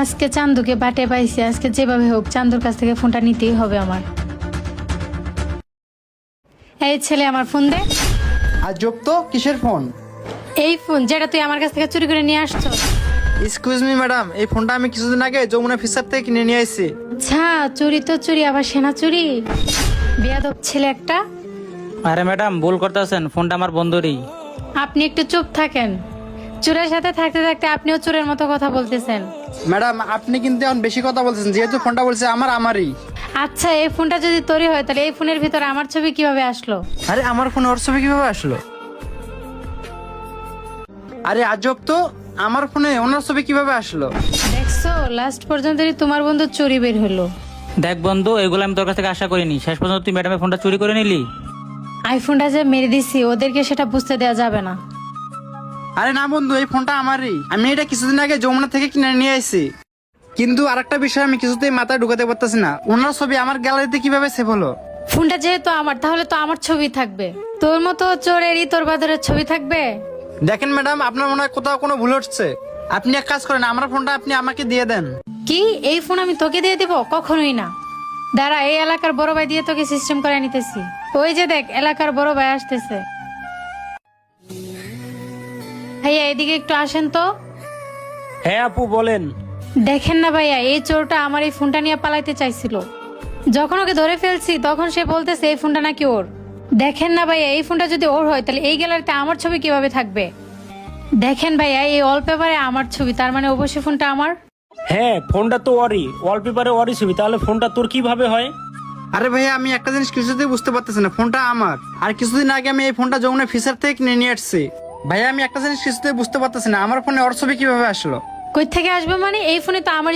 আজকে চান্দুকে বাটে পাইছি, আজকে যেভাবে হোক চান্দুর কাছ থেকে ফোনটা নিতেই হবে আমার। এই ছেলে আমার ফোন দে। আজব তো, কিসের ফোন? এই ফোন যেটা তুই আমার কাছ থেকে চুরি করে নিয়ে আসছো। এক্সকিউজ মি ম্যাডাম, এই ফোনটা আমি কিছুদিন আগে যমুনা ফিসার থেকে কিনে নিয়ে আসছি। আচ্ছা, চুরি তো চুরি, আবার সেনা চুরি। বেয়াদব ছেলে একটা। আরে ম্যাডাম ভুল করতেছেন, ফোনটা আমার বন্ধুরই। আপনি একটু চুপ থাকেন। চোরের সাথে থাকতে থাকতে আপনিও চোরের মতো কথা বলতেছেন। ম্যাডাম আপনি কিন্তু এখন বেশি কথা বলছেন, যেহেতু ফোনটা বলছে আমারই। আচ্ছা, এই ফোনটা যদি তোরই হয় তাহলে এই ফোনের ভিতরে আমার ছবি কিভাবে আসলো? আরে আমার ফোনে ওর ছবি কিভাবে আসলো? আরে আজব তো, আমার ফোনে ওনার ছবি কিভাবে আসলো? দেখছো, লাস্ট পর্যন্ত তোমার বন্ধু চুরি বের হলো। দেখ বন্ধু, এগুলো আমি তোর কাছ থেকে আশা করিনি। শেষ পর্যন্ত তুই ম্যাডামের ফোনটা চুরি করে নিলি। আইফোনটা যে মেরে দিছি, ওদেরকে সেটা বুঝতে দেওয়া যাবে না। আরে না বন্ধু, এই ফোনটা আমারই। আমি এটা কিছুদিন আগে যমুনা থেকে কিনে নিয়ে আসছি। কিন্তু আরেকটা বিষয় আমি কিছুতেই মাথায় ঢুকাতে পারতেছি না, ওনার ছবি আমার গ্যালারিতে কিভাবে সেভ হলো? ফোনটা যেহেতু আমার, তাহলে তো আমার ছবি থাকবে। তোর মতো চোরেরই তোর বাজারের ছবি থাকবে? দেখেন ম্যাডাম, আপনার মনে হয় কোথাও কোনো ভুল হচ্ছে। আপনি এক কাজ করেন, আমার ফোনটা আপনি আমাকে দিয়ে দেন। কি, এই ফোন আমি তোকে দিয়ে দিব? কখনোই না। দাঁড়া, এই এলাকার বড় ভাই দিয়ে তোকে সিস্টেম করে নিতেছি। ওই যে দেখ, এলাকার বড় ভাই আসতেছে। ভাইয়া এদিকে একটু আসেন তো। হ্যাঁ আপু বলেন। দেখেন না ভাইয়া, এই চোরটা আমার এই ফোনটা নিয়ে পালাইতে চাইছিল। যখন ওকে ধরে ফেলছি তখন সে বলতেছে এই ফোনটা নাকি ওর। দেখেন না ভাইয়া, এই ফোনটা যদি ওর হয় তাহলে এই গ্যালারিতে আমার ছবি কিভাবে থাকবে? দেখেন ভাইয়া, এই ওয়ালপেপারে আমার ছবি, তার মানে অবশ্যই ফোনটা আমার। হ্যাঁ ফোনটা তো ওরই, ওয়ালপেপারে ওরই ছবি, তাহলে ফোনটা তোর কিভাবে হয়? আরে ভাইয়া, আমি একটা জিনিস কিছুতেই বুঝতে পারতেছি না, ফোনটা আমার। আর কিছুদিন আগে আমি এই ফোনটা যমুনা ফিসার থেকে কিনে নিয়ে আসছি। ভাইয়া আমি একটা জিনিস কিছুতেই বুঝতে পারতেছি না, আমার ফোনে ওর ছবি কিভাবে আসলো? কই থেকে আসবে মানে? এই ফোনে তো আমার